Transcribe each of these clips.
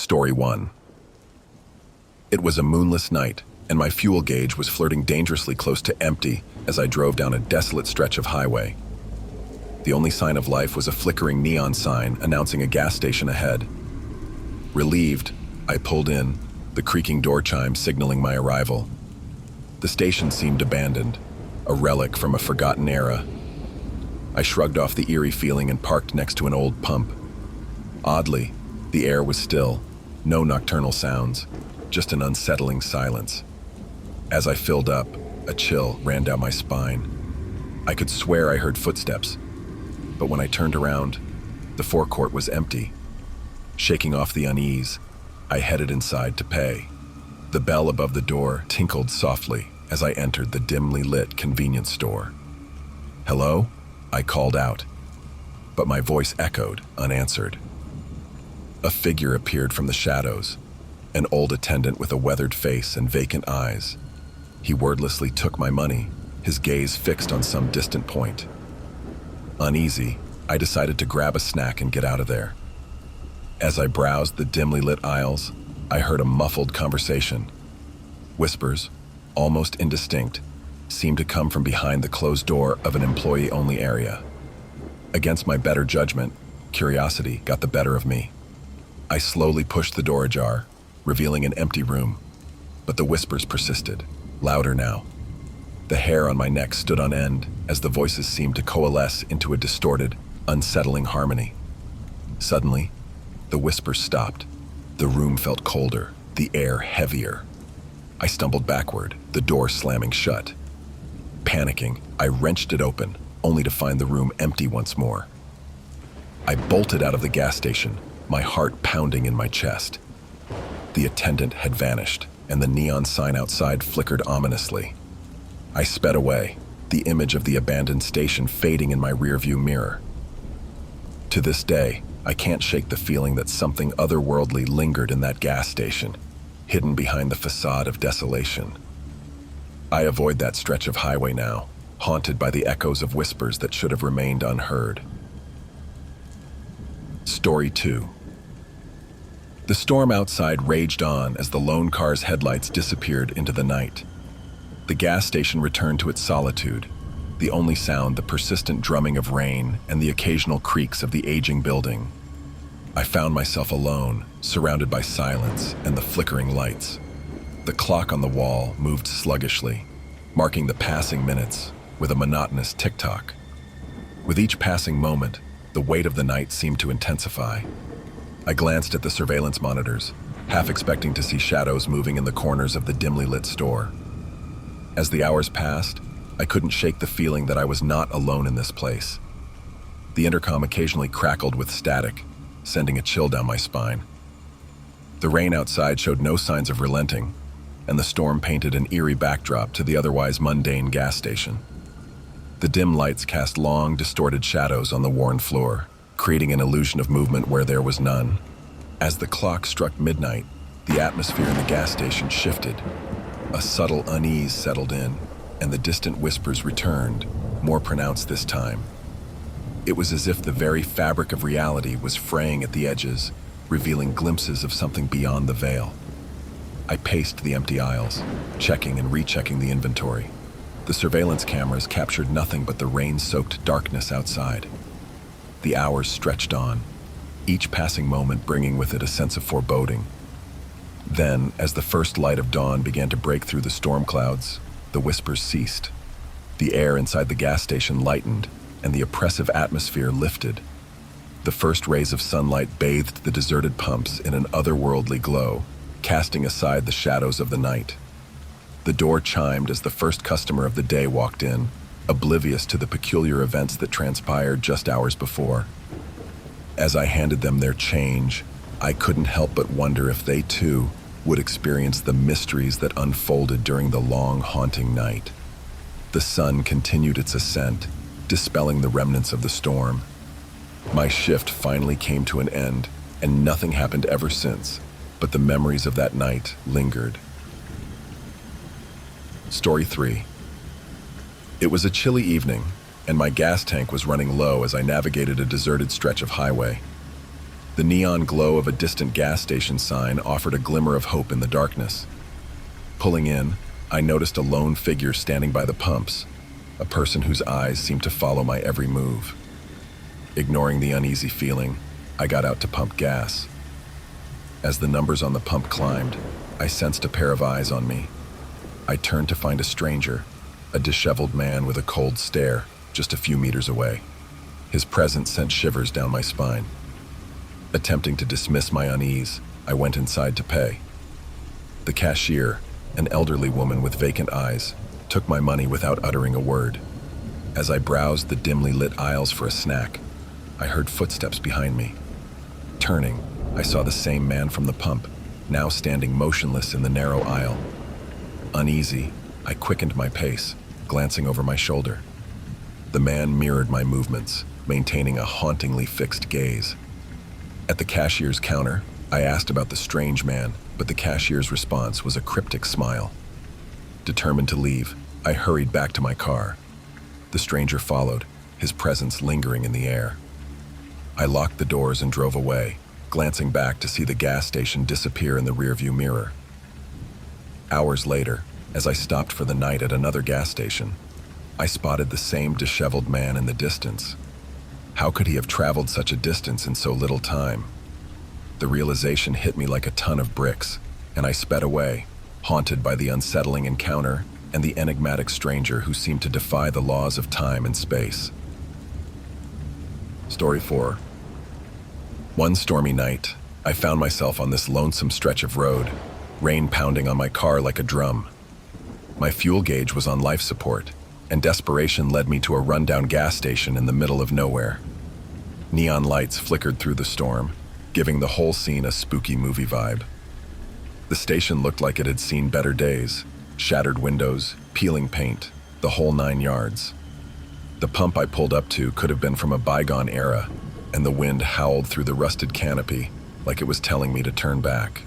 Story 1. It was a moonless night, and my fuel gauge was flirting dangerously close to empty as I drove down a desolate stretch of highway. The only sign of life was a flickering neon sign announcing a gas station ahead. Relieved, I pulled in, the creaking door chime signaling my arrival. The station seemed abandoned, a relic from a forgotten era. I shrugged off the eerie feeling and parked next to an old pump. Oddly, the air was still, no nocturnal sounds, just an unsettling silence. As I filled up, a chill ran down my spine. I could swear I heard footsteps, but when I turned around, the forecourt was empty. Shaking off the unease, I headed inside to pay. The bell above the door tinkled softly as I entered the dimly lit convenience store. "Hello?" I called out, but my voice echoed, unanswered. A figure appeared from the shadows, an old attendant with a weathered face and vacant eyes. He wordlessly took my money, his gaze fixed on some distant point. Uneasy, I decided to grab a snack and get out of there. As I browsed the dimly lit aisles, I heard a muffled conversation. Whispers, almost indistinct, seemed to come from behind the closed door of an employee-only area. Against my better judgment, curiosity got the better of me. I slowly pushed the door ajar, revealing an empty room, but the whispers persisted, louder now. The hair on my neck stood on end as the voices seemed to coalesce into a distorted, unsettling harmony. Suddenly, the whispers stopped. The room felt colder, the air heavier. I stumbled backward, the door slamming shut. Panicking, I wrenched it open, only to find the room empty once more. I bolted out of the gas station, my heart pounding in my chest. The attendant had vanished, and the neon sign outside flickered ominously. I sped away, the image of the abandoned station fading in my rearview mirror. To this day, I can't shake the feeling that something otherworldly lingered in that gas station, hidden behind the facade of desolation. I avoid that stretch of highway now, haunted by the echoes of whispers that should have remained unheard. Story 2. The storm outside raged on as the lone car's headlights disappeared into the night. The gas station returned to its solitude, the only sound the persistent drumming of rain and the occasional creaks of the aging building. I found myself alone, surrounded by silence and the flickering lights. The clock on the wall moved sluggishly, marking the passing minutes with a monotonous tick-tock. With each passing moment, the weight of the night seemed to intensify. I glanced at the surveillance monitors, half expecting to see shadows moving in the corners of the dimly lit store. As the hours passed, I couldn't shake the feeling that I was not alone in this place. The intercom occasionally crackled with static, sending a chill down my spine. The rain outside showed no signs of relenting, and the storm painted an eerie backdrop to the otherwise mundane gas station. The dim lights cast long, distorted shadows on the worn floor, creating an illusion of movement where there was none. As the clock struck midnight, the atmosphere in the gas station shifted. A subtle unease settled in, and the distant whispers returned, more pronounced this time. It was as if the very fabric of reality was fraying at the edges, revealing glimpses of something beyond the veil. I paced the empty aisles, checking and rechecking the inventory. The surveillance cameras captured nothing but the rain-soaked darkness outside. The hours stretched on, each passing moment bringing with it a sense of foreboding. Then, as the first light of dawn began to break through the storm clouds, the whispers ceased. The air inside the gas station lightened, and the oppressive atmosphere lifted. The first rays of sunlight bathed the deserted pumps in an otherworldly glow, casting aside the shadows of the night. The door chimed as the first customer of the day walked in, oblivious to the peculiar events that transpired just hours before. As I handed them their change, I couldn't help but wonder if they too would experience the mysteries that unfolded during the long, haunting night. The sun continued its ascent, dispelling the remnants of the storm. My shift finally came to an end, and nothing happened ever since, but the memories of that night lingered. Story 3. It was a chilly evening, and my gas tank was running low as I navigated a deserted stretch of highway. The neon glow of a distant gas station sign offered a glimmer of hope in the darkness. Pulling in, I noticed a lone figure standing by the pumps, a person whose eyes seemed to follow my every move. Ignoring the uneasy feeling, I got out to pump gas. As the numbers on the pump climbed, I sensed a pair of eyes on me. I turned to find a stranger, a disheveled man with a cold stare, just a few meters away. His presence sent shivers down my spine. Attempting to dismiss my unease, I went inside to pay. The cashier, an elderly woman with vacant eyes, took my money without uttering a word. As I browsed the dimly lit aisles for a snack, I heard footsteps behind me. Turning, I saw the same man from the pump, now standing motionless in the narrow aisle. Uneasy, I quickened my pace, glancing over my shoulder. The man mirrored my movements, maintaining a hauntingly fixed gaze. At the cashier's counter, I asked about the strange man, but the cashier's response was a cryptic smile. Determined to leave, I hurried back to my car. The stranger followed, his presence lingering in the air. I locked the doors and drove away, glancing back to see the gas station disappear in the rearview mirror. Hours later, as I stopped for the night at another gas station, I spotted the same disheveled man in the distance. How could he have traveled such a distance in so little time? The realization hit me like a ton of bricks, and I sped away, haunted by the unsettling encounter and the enigmatic stranger who seemed to defy the laws of time and space. Story 4. One stormy night, I found myself on this lonesome stretch of road, rain pounding on my car like a drum. My fuel gauge was on life support, and desperation led me to a rundown gas station in the middle of nowhere. Neon lights flickered through the storm, giving the whole scene a spooky movie vibe. The station looked like it had seen better days, shattered windows, peeling paint, the whole 9 yards. The pump I pulled up to could have been from a bygone era, and the wind howled through the rusted canopy like it was telling me to turn back.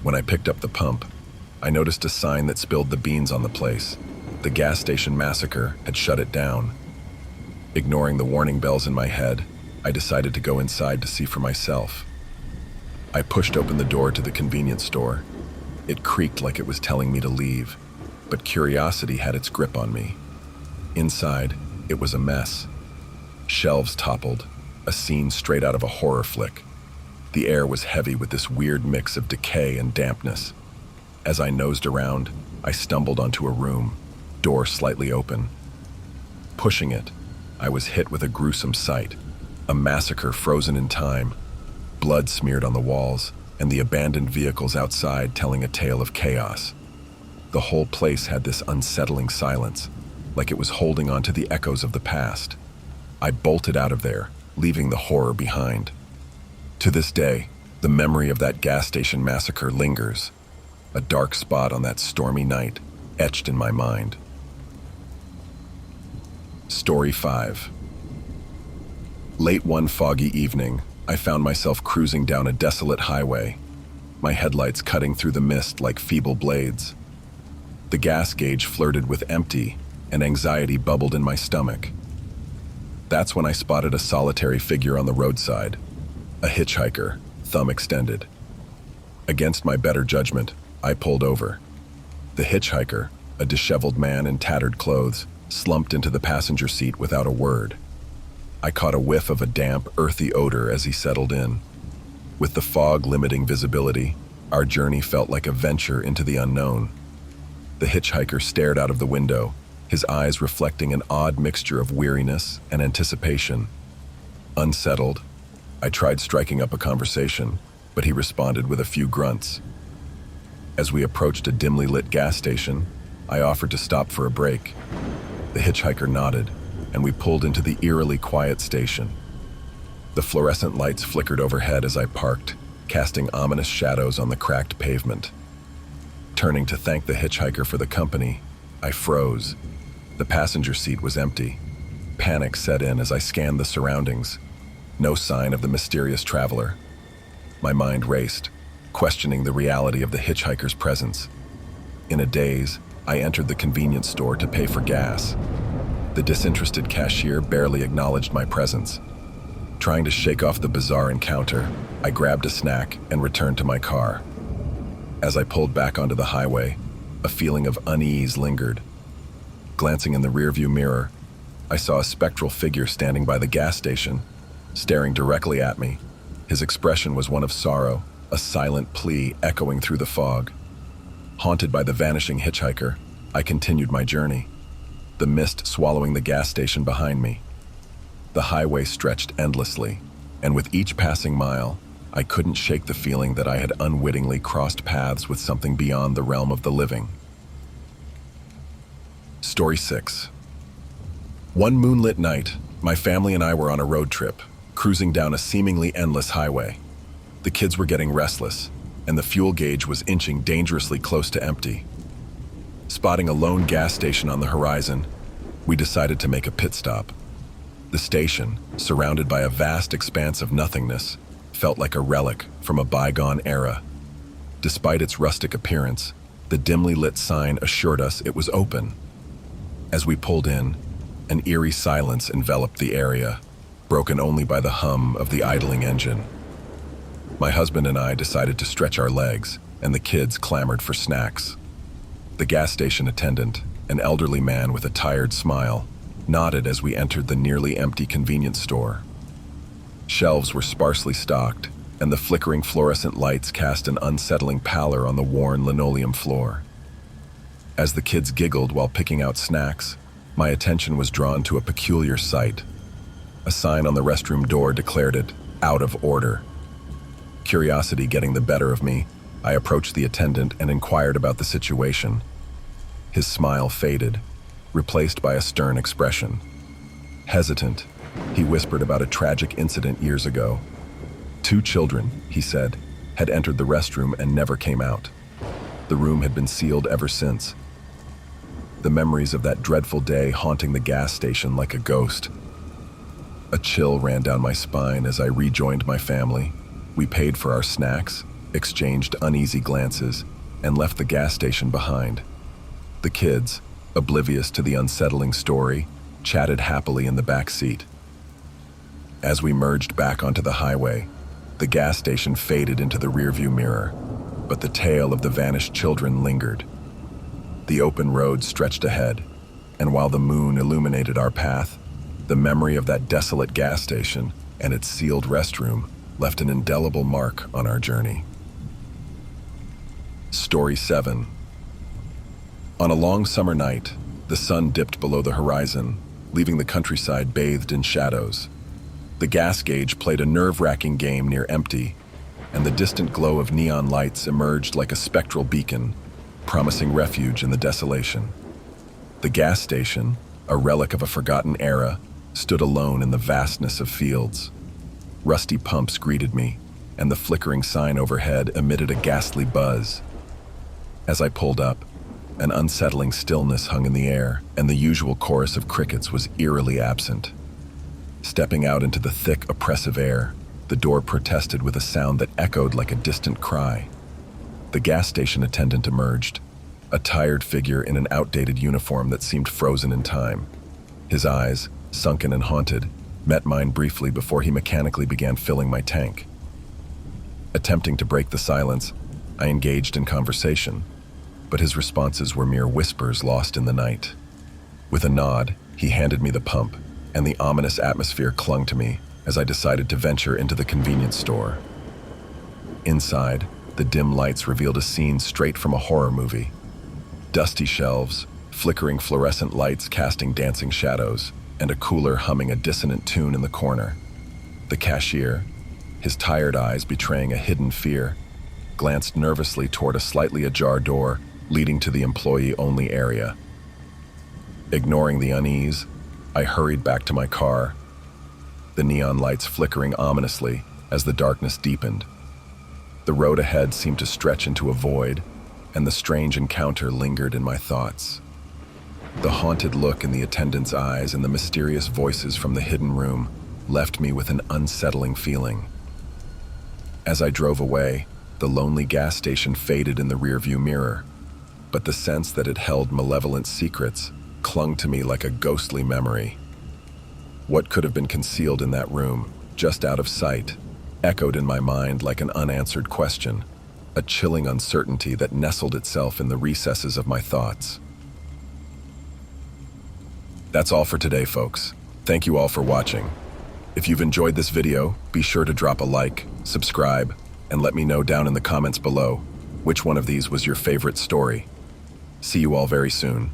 When I picked up the pump, I noticed a sign that spilled the beans on the place. The gas station massacre had shut it down. Ignoring the warning bells in my head, I decided to go inside to see for myself. I pushed open the door to the convenience store. It creaked like it was telling me to leave, but curiosity had its grip on me. Inside, it was a mess. Shelves toppled, a scene straight out of a horror flick. The air was heavy with this weird mix of decay and dampness. As I nosed around, I stumbled onto a room, door slightly open. Pushing it, I was hit with a gruesome sight, a massacre frozen in time, blood smeared on the walls, and the abandoned vehicles outside telling a tale of chaos. The whole place had this unsettling silence, like it was holding on to the echoes of the past. I bolted out of there, leaving the horror behind. To this day, the memory of that gas station massacre lingers, a dark spot on that stormy night, etched in my mind. Story 5. Late one foggy evening, I found myself cruising down a desolate highway, my headlights cutting through the mist like feeble blades. The gas gauge flirted with empty, and anxiety bubbled in my stomach. That's when I spotted a solitary figure on the roadside, a hitchhiker, thumb extended. Against my better judgment, I pulled over. The hitchhiker, a disheveled man in tattered clothes, slumped into the passenger seat without a word. I caught a whiff of a damp, earthy odor as he settled in. With the fog limiting visibility, our journey felt like a venture into the unknown. The hitchhiker stared out of the window, his eyes reflecting an odd mixture of weariness and anticipation. Unsettled, I tried striking up a conversation, but he responded with a few grunts. As we approached a dimly lit gas station, I offered to stop for a break. The hitchhiker nodded, and we pulled into the eerily quiet station. The fluorescent lights flickered overhead as I parked, casting ominous shadows on the cracked pavement. Turning to thank the hitchhiker for the company, I froze. The passenger seat was empty. Panic set in as I scanned the surroundings. No sign of the mysterious traveler. My mind raced, questioning the reality of the hitchhiker's presence. In a daze, I entered the convenience store to pay for gas. The disinterested cashier barely acknowledged my presence. Trying to shake off the bizarre encounter, I grabbed a snack and returned to my car. As I pulled back onto the highway, a feeling of unease lingered. Glancing in the rearview mirror, I saw a spectral figure standing by the gas station, staring directly at me. His expression was one of sorrow, a silent plea echoing through the fog. Haunted by the vanishing hitchhiker, I continued my journey, the mist swallowing the gas station behind me. The highway stretched endlessly, and with each passing mile, I couldn't shake the feeling that I had unwittingly crossed paths with something beyond the realm of the living. Story 6. One moonlit night, my family and I were on a road trip, cruising down a seemingly endless highway. The kids were getting restless, and the fuel gauge was inching dangerously close to empty. Spotting a lone gas station on the horizon, we decided to make a pit stop. The station, surrounded by a vast expanse of nothingness, felt like a relic from a bygone era. Despite its rustic appearance, the dimly lit sign assured us it was open. As we pulled in, an eerie silence enveloped the area, broken only by the hum of the idling engine. My husband and I decided to stretch our legs, and the kids clamored for snacks. The gas station attendant, an elderly man with a tired smile, nodded as we entered the nearly empty convenience store. Shelves were sparsely stocked, and the flickering fluorescent lights cast an unsettling pallor on the worn linoleum floor. As the kids giggled while picking out snacks, my attention was drawn to a peculiar sight. A sign on the restroom door declared it out of order. Curiosity getting the better of me, I approached the attendant and inquired about the situation. His smile faded, replaced by a stern expression. Hesitant, he whispered about a tragic incident years ago. 2 children, he said, had entered the restroom and never came out. The room had been sealed ever since. The memories of that dreadful day haunting the gas station like a ghost. A chill ran down my spine as I rejoined my family. We paid for our snacks, exchanged uneasy glances, and left the gas station behind. The kids, oblivious to the unsettling story, chatted happily in the back seat. As we merged back onto the highway, the gas station faded into the rearview mirror, but the tale of the vanished children lingered. The open road stretched ahead, and while the moon illuminated our path, the memory of that desolate gas station and its sealed restroom left an indelible mark on our journey. Story 7. On a long summer night, the sun dipped below the horizon, leaving the countryside bathed in shadows. The gas gauge played a nerve-wracking game near empty, and the distant glow of neon lights emerged like a spectral beacon, promising refuge in the desolation. The gas station, a relic of a forgotten era, stood alone in the vastness of fields. Rusty pumps greeted me, and the flickering sign overhead emitted a ghastly buzz. As I pulled up, an unsettling stillness hung in the air, and the usual chorus of crickets was eerily absent. Stepping out into the thick, oppressive air, the door protested with a sound that echoed like a distant cry. The gas station attendant emerged, a tired figure in an outdated uniform that seemed frozen in time. His eyes, sunken and haunted, met mine briefly before he mechanically began filling my tank. Attempting to break the silence, I engaged in conversation, but his responses were mere whispers lost in the night. With a nod, he handed me the pump, and the ominous atmosphere clung to me as I decided to venture into the convenience store. Inside, the dim lights revealed a scene straight from a horror movie. Dusty shelves, flickering fluorescent lights casting dancing shadows, and a cooler humming a dissonant tune in the corner. The cashier, his tired eyes betraying a hidden fear, glanced nervously toward a slightly ajar door leading to the employee-only area. Ignoring the unease, I hurried back to my car, the neon lights flickering ominously as the darkness deepened. The road ahead seemed to stretch into a void, and the strange encounter lingered in my thoughts. The haunted look in the attendant's eyes and the mysterious voices from the hidden room left me with an unsettling feeling. As I drove away, the lonely gas station faded in the rearview mirror, but the sense that it held malevolent secrets clung to me like a ghostly memory. What could have been concealed in that room, just out of sight, echoed in my mind like an unanswered question, a chilling uncertainty that nestled itself in the recesses of my thoughts. That's all for today, folks. Thank you all for watching. If you've enjoyed this video, be sure to drop a like, subscribe, and let me know down in the comments below which one of these was your favorite story. See you all very soon.